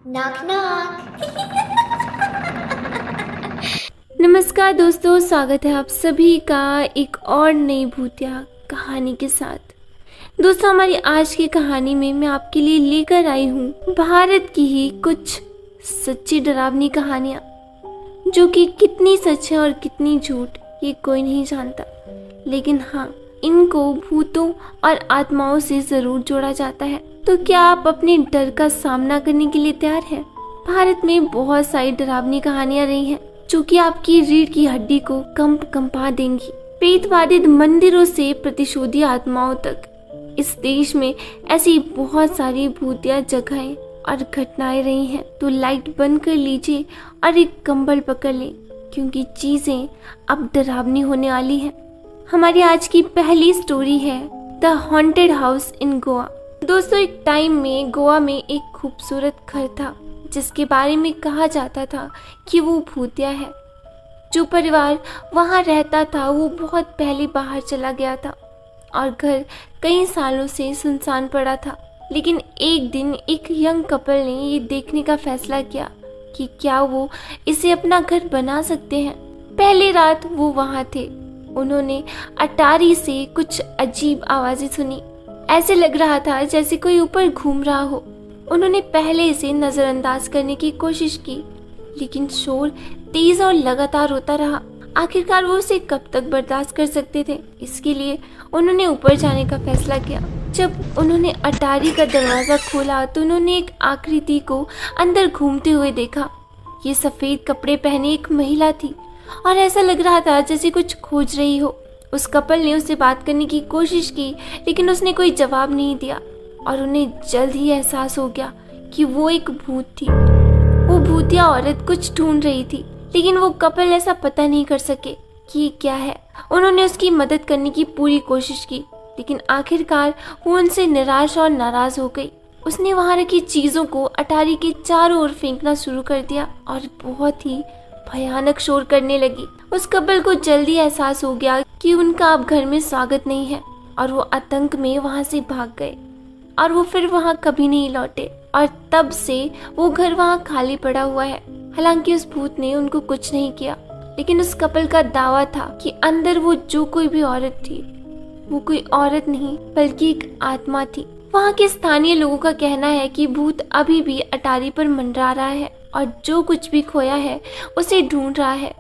Knock knock. नमस्कार दोस्तों, स्वागत है आप सभी का एक और नई भूतिया कहानी के साथ। दोस्तों, हमारी आज की कहानी में मैं आपके लिए लेकर आई हूँ भारत की ही कुछ सच्ची डरावनी कहानियाँ, जो कि कितनी सच है और कितनी झूठ ये कोई नहीं जानता, लेकिन हाँ, इनको भूतों और आत्माओं से ज़रूर जोड़ा जाता है। तो क्या आप अपने डर का सामना करने के लिए तैयार हैं? भारत में बहुत सारी डरावनी कहानियां रही हैं, जो कि आपकी रीढ़ की हड्डी को कंपा देंगी। प्रेत बाधित मंदिरों से प्रतिशोधी आत्माओं तक इस देश में ऐसी बहुत सारी भूतिया जगहें और घटनाएं रही हैं। तो लाइट बंद कर लीजिए और एक कंबल पकड़ लें, क्योंकि चीजें अब डरावनी होने वाली हैं। हमारी आज की पहली स्टोरी है the haunted house in Goa. दोस्तों, एक टाइम में गोवा में एक खूबसूरत घर था, जिसके बारे में कहा जाता था कि वो भूतिया है। जो परिवार वहाँ रहता था वो बहुत पहले बाहर चला गया था और घर कई सालों से सुनसान पड़ा था। लेकिन एक दिन एक यंग कपल ने ये देखने का फैसला किया कि क्या वो इसे अपना घर बना सकते हैं। पहली रात वो वहाँ थे। उन्होंने अटारी से कुछ अजीब आवाजें सुनी। ऐसे लग रहा था जैसे कोई ऊपर घूम रहा हो। उन्होंने पहले इसे नजरअंदाज करने की कोशिश की, लेकिन शोर तेज और लगातार होता रहा। आखिरकार वो उसे कब तक बर्दाश्त कर सकते थे, इसके लिए उन्होंने ऊपर जाने का फैसला किया। जब उन्होंने अटारी का दरवाजा खोला तो उन्होंने एक आकृति को अंदर घूमते हुए देखा। ये सफेद कपड़े पहने एक महिला थी और ऐसा लग रहा था जैसे कुछ खोज रही हो। उस कपल ने उससे बात करने की कोशिश की, लेकिन उसने कोई जवाब नहीं दिया और उन्हें जल्द ही एहसास हो गया कि वो एक भूत थी। वो भूतिया औरत कुछ ढूंढ रही थी, लेकिन वो कपल ऐसा पता नहीं कर सके कि ये क्या है। उन्होंने उसकी मदद करने की पूरी कोशिश की, लेकिन आखिरकार वो उनसे निराश और नाराज हो गई। उसने वहां रखी चीजों को अटारी के चारों ओर फेंकना शुरू कर दिया और बहुत ही भयानक शोर करने लगी। उस कपल को जल्दी एहसास हो गया कि उनका अब घर में स्वागत नहीं है और वो आतंक में वहां से भाग गए और वो फिर वहां कभी नहीं लौटे। और तब से वो घर वहां खाली पड़ा हुआ है। हालांकि उस भूत ने उनको कुछ नहीं किया, लेकिन उस कपल का दावा था कि अंदर वो जो कोई भी औरत थी, वो कोई औरत नहीं बल्कि एक आत्मा थी। वहाँ के स्थानीय लोगों का कहना है कि भूत अभी भी अटारी पर मंडरा रहा है और जो कुछ भी खोया है उसे ढूंढ रहा है।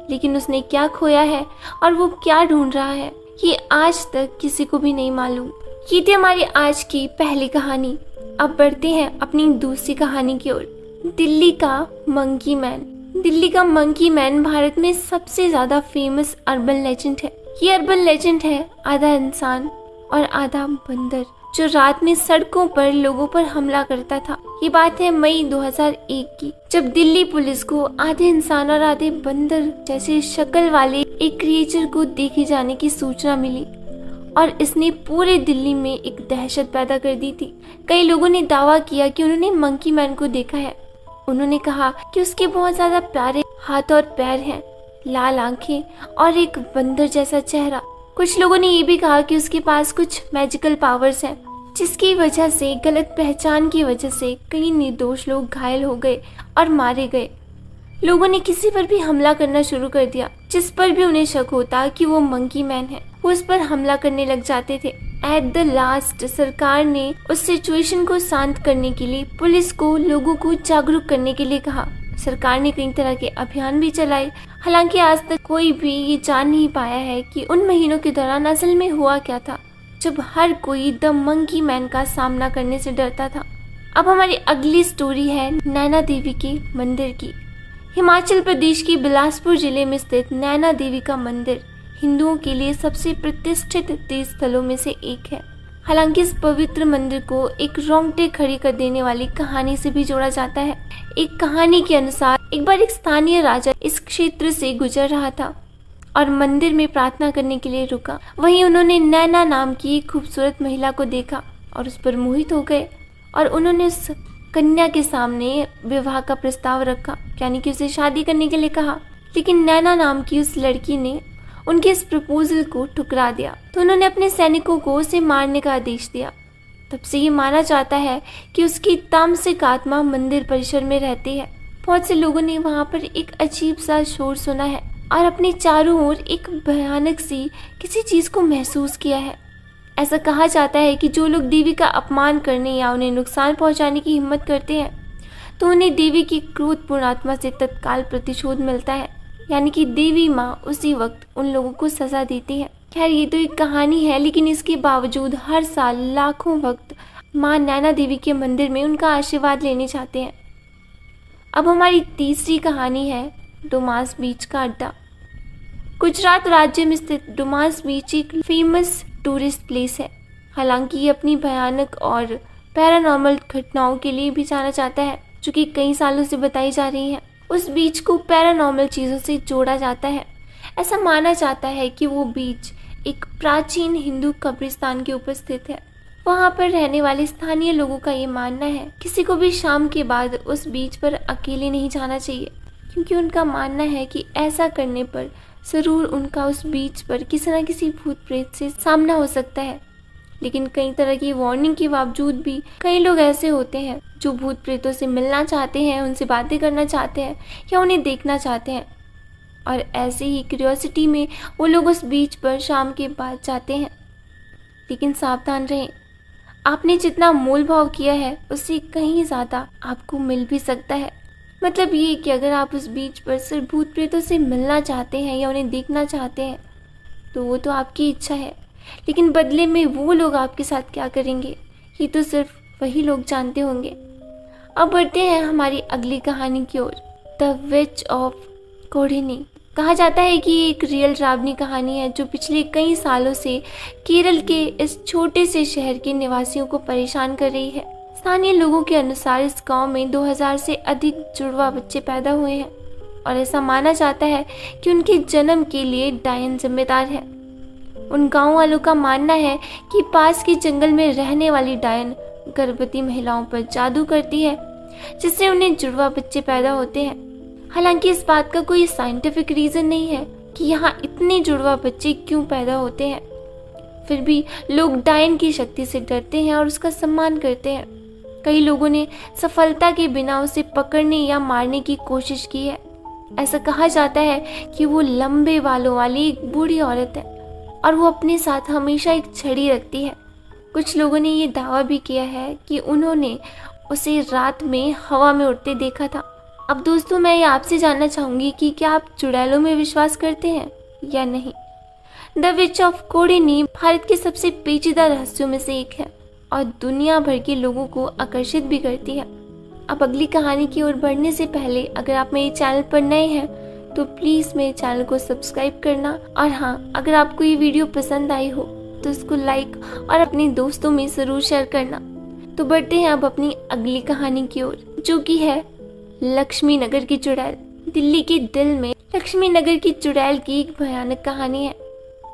लेकिन उसने क्या खोया है और वो क्या ढूंढ रहा है, ये आज तक किसी को भी नहीं मालूम। ये थी हमारी आज की पहली कहानी। अब बढ़ते हैं अपनी दूसरी कहानी की ओर। दिल्ली का मंकी मैन। दिल्ली का मंकी मैन भारत में सबसे ज्यादा फेमस अर्बन लेजेंड है। ये अर्बन लेजेंड है आधा इंसान और आधा बंदर, जो रात में सड़कों पर लोगों पर हमला करता था। ये बात है मई 2001 की, जब दिल्ली पुलिस को आधे इंसान और आधे बंदर जैसे शक्ल वाले एक क्रिएचर को देखे जाने की सूचना मिली और इसने पूरे दिल्ली में एक दहशत पैदा कर दी थी। कई लोगों ने दावा किया कि उन्होंने मंकी मैन को देखा है। उन्होंने कहा कि उसके बहुत ज्यादा प्यारे हाथ और पैर हैं, लाल आंखें और एक बंदर जैसा चेहरा। कुछ लोगों ने ये भी कहा कि उसके पास कुछ मैजिकल पावर्स हैं, जिसकी वजह से गलत पहचान की वजह से कई निर्दोष लोग घायल हो गए और मारे गए। लोगों ने किसी पर भी हमला करना शुरू कर दिया। जिस पर भी उन्हें शक होता कि वो मंकी मैन है, वो उस पर हमला करने लग जाते थे। एट द लास्ट सरकार ने उस सिचुएशन को शांत करने के लिए पुलिस को लोगों को जागरूक करने के लिए कहा। सरकार ने कई तरह के अभियान भी चलाए। हालांकि आज तक कोई भी ये जान नहीं पाया है कि उन महीनों के दौरान असल में हुआ क्या था, जब हर कोई द मंकी मैन का सामना करने से डरता था। अब हमारी अगली स्टोरी है नैना देवी के मंदिर की। हिमाचल प्रदेश के बिलासपुर जिले में स्थित नैना देवी का मंदिर हिंदुओं के लिए सबसे प्रतिष्ठित तीर्थ स्थलों में से एक है। हालांकि इस पवित्र मंदिर को एक रोंगटे खड़ी कर देने वाली कहानी से भी जोड़ा जाता है। एक कहानी के अनुसार एक बार एक स्थानीय राजा इस क्षेत्र से गुजर रहा था और मंदिर में प्रार्थना करने के लिए रुका। वहीं उन्होंने नैना नाम की एक खूबसूरत महिला को देखा और उस पर मोहित हो गए और उन्होंने उस कन्या के सामने विवाह का प्रस्ताव रखा, यानी कि उसे शादी करने के लिए कहा। लेकिन नैना नाम की उस लड़की ने उनके इस प्रपोजल को ठुकरा दिया, तो उन्होंने अपने सैनिकों को उसे मारने का आदेश दिया। तब से ये माना जाता है कि उसकी तामसिक आत्मा मंदिर परिसर में रहती है। बहुत से लोगों ने वहाँ पर एक अजीब सा शोर सुना है और अपने चारों ओर एक भयानक सी किसी चीज को महसूस किया है। ऐसा कहा जाता है कि जो लोग देवी का अपमान करने या उन्हें नुकसान पहुंचाने की हिम्मत करते हैं तो उन्हें देवी की क्रोधपूर्ण आत्मा से तत्काल प्रतिशोध मिलता है, यानी कि देवी माँ उसी वक्त उन लोगों को सजा देती है। खैर, ये तो एक कहानी है, लेकिन इसके बावजूद हर साल लाखों भक्त माँ नैना देवी के मंदिर में उनका आशीर्वाद लेने जाते हैं। अब हमारी तीसरी कहानी है डुमास बीच का अड्डा। गुजरात राज्य में स्थित डुमास बीच एक फेमस टूरिस्ट प्लेस है। हालांकि ये अपनी भयानक और पैरानॉर्मल घटनाओं के लिए भी जाना जाता है, जो कि कई सालों से बताई जा रही हैं। उस बीच को पैरानॉर्मल चीज़ों से जोड़ा जाता है। ऐसा माना जाता है कि वो बीच एक प्राचीन हिंदू कब्रिस्तान के ऊपर स्थित है। वहाँ पर रहने वाले स्थानीय लोगों का ये मानना है किसी को भी शाम के बाद उस बीच पर अकेले नहीं जाना चाहिए, क्योंकि उनका मानना है कि ऐसा करने पर जरूर उनका उस बीच पर किसी न किसी भूत प्रेत से सामना हो सकता है। लेकिन कई तरह की वार्निंग के बावजूद भी कई लोग ऐसे होते हैं जो भूत प्रेतों से मिलना चाहते हैं, उनसे बातें करना चाहते हैं या उन्हें देखना चाहते हैं, और ऐसे ही क्यूरियोसिटी में वो लोग उस बीच पर शाम के बाद जाते हैं। लेकिन सावधान रहें, आपने जितना मोल भाव किया है उससे कहीं ज़्यादा आपको मिल भी सकता है। मतलब ये कि अगर आप उस बीच पर सिर्फ भूत प्रेतों से मिलना चाहते हैं या उन्हें देखना चाहते हैं तो वो तो आपकी इच्छा है, लेकिन बदले में वो लोग आपके साथ क्या करेंगे ये तो सिर्फ वही लोग जानते होंगे। अब बढ़ते हैं हमारी अगली कहानी की ओर, द विच ऑफ कोडिनी। कहा जाता है कि ये एक रियल डरावनी कहानी है जो पिछले कई सालों से केरल के इस छोटे से शहर के निवासियों को परेशान कर रही है। स्थानीय लोगों के अनुसार इस गांव में 2000 से अधिक जुड़वा बच्चे पैदा हुए हैं और ऐसा माना जाता है कि उनके जन्म के लिए डायन जिम्मेदार है। उन गांव वालों का मानना है कि पास के जंगल में रहने वाली डायन गर्भवती महिलाओं पर जादू करती है, जिससे उन्हें जुड़वा बच्चे पैदा होते हैं। हालांकि इस बात का कोई साइंटिफिक रीजन नहीं है कि यहाँ इतने जुड़वा बच्चे क्यों पैदा होते हैं। फिर भी लोग डायन की शक्ति से डरते हैं और उसका सम्मान करते हैं। कई लोगों ने सफलता के बिना उसे पकड़ने या मारने की कोशिश की है। ऐसा कहा जाता है कि वो लंबे बालों वाली एक बूढ़ी औरत है और वो अपने साथ हमेशा एक छड़ी रखती है। कुछ लोगों ने ये दावा भी किया है कि उन्होंने उसे रात में हवा में उड़ते देखा था। अब दोस्तों, मैं ये आपसे जानना चाहूँगी कि क्या आप चुड़ैलों में विश्वास करते हैं या नहीं। The which of Kodinhi Bharat के सबसे पेचीदा रहस्यों में से एक है और दुनिया भर के लोगों को आकर्षित भी करती है। अब अगली कहानी की ओर बढ़ने से पहले अगर आप मेरे चैनल पर नए हैं तो प्लीज़ मेरे चैनल को सब्सक्राइब करना, और हाँ, अगर आपको ये वीडियो पसंद आई हो तो इसको लाइक और अपने दोस्तों में ज़रूर शेयर करना। तो बढ़ते हैं अब अपनी अगली कहानी की ओर, जो कि है लक्ष्मी नगर की चुड़ैल। दिल्ली के दिल में लक्ष्मी नगर की चुड़ैल की एक भयानक कहानी है।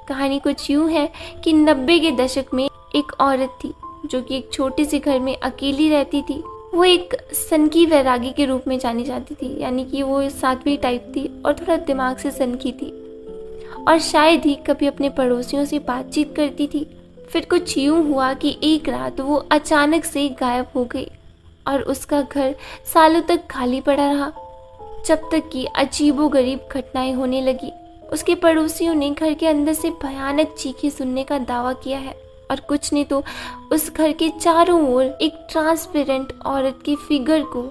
कहानी कुछ यूँ है कि 90 के दशक में एक औरत थी जो कि एक छोटे से घर में अकेली रहती थी। वो एक सनकी वैरागी के रूप में जानी जाती थी, यानी कि वो साध्वी टाइप थी और थोड़ा दिमाग से सनकी थी और शायद ही कभी अपने पड़ोसियों से बातचीत करती थी। फिर कुछ यूँ हुआ कि एक रात वो अचानक से गायब हो गई और उसका घर सालों तक खाली पड़ा रहा, जब तक कि अजीबोगरीब घटनाएं होने लगी। उसके पड़ोसियों ने घर के अंदर से भयानक चीखें सुनने का दावा किया है और कुछ ने तो उस घर के चारों ओर एक ट्रांसपेरेंट औरत की फिगर को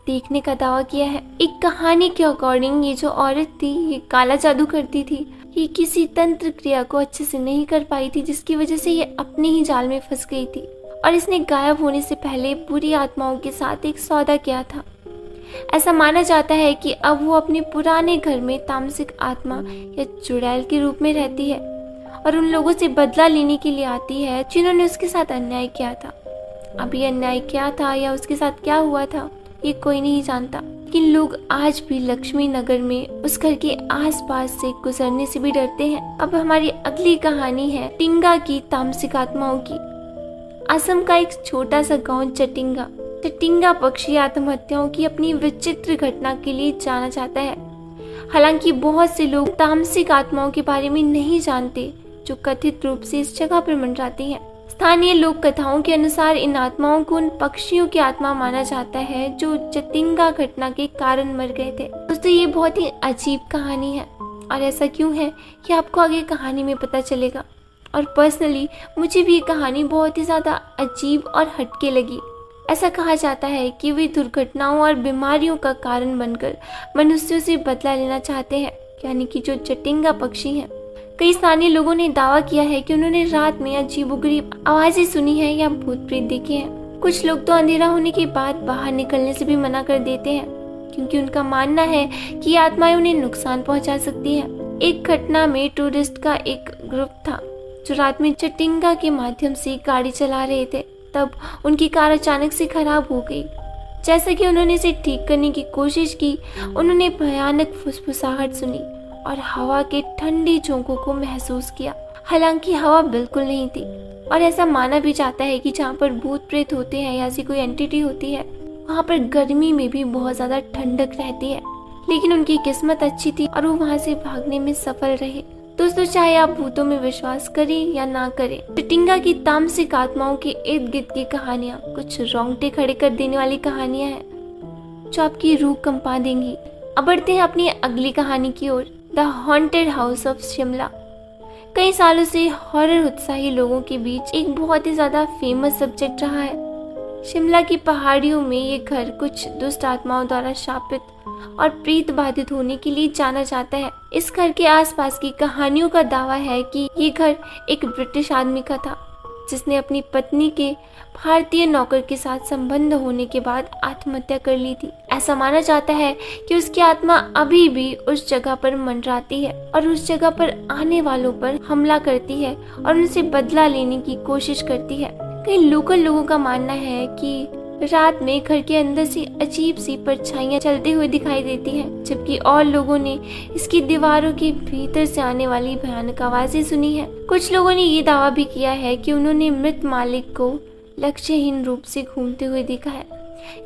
देखने का दावा किया है। एक कहानी के अकॉर्डिंग ये जो औरत थी ये काला जादू करती थी। ये किसी तंत्र क्रिया को अच्छे से नहीं कर पाई थी, जिसकी वजह से ये अपने ही जाल में फंस गई थी और इसने गायब होने से पहले बुरी आत्माओं के साथ एक सौदा किया था। ऐसा माना जाता है कि अब वो अपने पुराने घर में तामसिक आत्मा या चुड़ैल के रूप में रहती है और उन लोगों से बदला लेने के लिए आती है जिन्होंने उसके साथ अन्याय किया था। अब ये अन्याय क्या था या उसके साथ क्या हुआ था ये कोई नहीं जानता, लेकिन लोग आज भी लक्ष्मी नगर में उस घर के आसपास से गुजरने से भी डरते हैं। अब हमारी अगली कहानी है टिंगा की तामसिक आत्माओं की। असम का एक छोटा सा गांव चटिंगा पक्षी आत्महत्याओं की अपनी विचित्र घटना के लिए जाना जाता है। हालांकि बहुत से लोग तामसिक आत्माओं के बारे में नहीं जानते जो कथित रूप से इस जगह पर मंडराती हैं। स्थानीय लोक कथाओं के अनुसार इन आत्माओं को उन पक्षियों की आत्मा माना जाता है जो चटिंगा घटना के कारण मर गए थे। दोस्तों ये बहुत ही अजीब कहानी है और ऐसा क्यों है कि आपको आगे कहानी में पता चलेगा। और पर्सनली मुझे भी ये कहानी बहुत ही ज़्यादा अजीब और हटके लगी। ऐसा कहा जाता है कि वे दुर्घटनाओं और बीमारियों का कारण बनकर मनुष्यों से बदला लेना चाहते हैं, यानी कि जो चटिंगा पक्षी हैं। कई स्थानीय लोगों ने दावा किया है कि उन्होंने रात में अजीबोगरीब आवाजें सुनी है या भूत प्रेत देखे हैं। कुछ लोग तो अंधेरा होने के बाद बाहर निकलने से भी मना कर देते हैं क्योंकि उनका मानना है कि ये आत्माएं उन्हें नुकसान पहुंचा सकती है। एक घटना में टूरिस्ट का एक ग्रुप था जो रात में चटिंगा के माध्यम से गाड़ी चला रहे थे। तब उनकी कार अचानक से खराब हो गई। जैसा कि उन्होंने इसे ठीक करने की कोशिश की, उन्होंने भयानक फुसफुसाहट सुनी और हवा के ठंडे झोंकों को महसूस किया। हालांकि हवा बिल्कुल नहीं थी और ऐसा माना भी जाता है कि जहाँ पर भूत प्रेत होते हैं या ऐसी कोई एंटिटी होती है वहाँ पर गर्मी में भी बहुत ज्यादा ठंडक रहती है। लेकिन उनकी किस्मत अच्छी थी और वो वहाँ से भागने में सफल रहे। दोस्तों चाहे आप भूतों में विश्वास करें या ना करें, चटिंगा की तामसिक आत्माओं के इर्द गिर्द की कहानियाँ कुछ रोंगटे खड़े कर देने वाली कहानियाँ हैं जो आपकी रूह कंपा देंगी। अब बढ़ते हैं अपनी अगली कहानी की ओर, the haunted house of Shimla. कई सालों से हॉरर उत्साही लोगों के बीच एक बहुत ही ज्यादा फेमस सब्जेक्ट रहा है। शिमला की पहाड़ियों में ये घर कुछ दुष्ट आत्माओं द्वारा शापित और प्रेत बाधित होने के लिए जाना जाता है। इस घर के आसपास की कहानियों का दावा है कि ये घर एक ब्रिटिश आदमी का था जिसने अपनी पत्नी के भारतीय नौकर के साथ संबंध होने के बाद आत्महत्या कर ली थी। ऐसा माना जाता है कि उसकी आत्मा अभी भी उस जगह पर मंडराती है और उस जगह पर आने वालों पर हमला करती है और उनसे बदला लेने की कोशिश करती है। कई लोकल लोगों का मानना है कि रात में घर के अंदर से अजीब सी परछाइयां चलते हुए दिखाई देती हैं, जबकि और लोगों ने इसकी दीवारों के भीतर से आने वाली भयानक आवाजें सुनी है। कुछ लोगों ने ये दावा भी किया है कि उन्होंने मृत मालिक को लक्ष्यहीन रूप से घूमते हुए देखा है,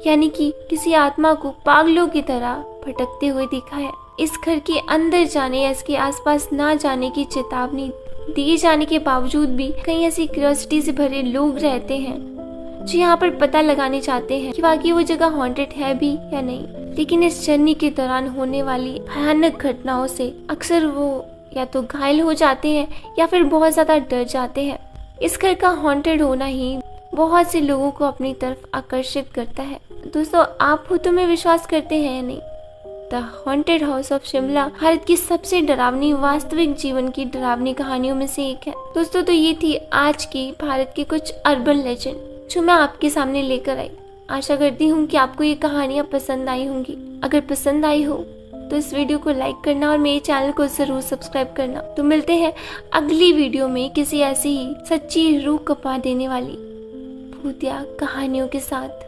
यानी कि किसी आत्मा को पागलों की तरह भटकते हुए देखा है। इस घर के अंदर जाने या इसके आसपास ना जाने की चेतावनी दिए जाने के बावजूद भी कई ऐसी क्यूरियोसिटी से भरे लोग रहते हैं जो यहाँ पर पता लगाने चाहते हैं कि वाकई वो जगह हॉन्टेड है भी या नहीं। लेकिन इस जर्नी के दौरान होने वाली भयानक घटनाओं से अक्सर वो या तो घायल हो जाते हैं या फिर बहुत ज्यादा डर जाते हैं। इस घर का हॉन्टेड होना ही बहुत से लोगों को अपनी तरफ आकर्षित करता है। दोस्तों आप भूतों में विश्वास करते हैं या नहीं? The haunted house of Shimla Bharat की सबसे डरावनी वास्तविक जीवन की डरावनी कहानियों में से एक है। दोस्तों तो ये थी आज की भारत की कुछ अर्बन लेजेंड जो मैं आपके सामने लेकर आई। आशा करती हूँ कि आपको ये कहानियाँ पसंद आई होंगी। अगर पसंद आई हो तो इस वीडियो को लाइक करना और मेरे चैनल को जरूर सब्सक्राइब करना। तो मिलते हैं अगली वीडियो में किसी ऐसी ही सच्ची रूह कंपा देने वाली भूतिया कहानियों के साथ।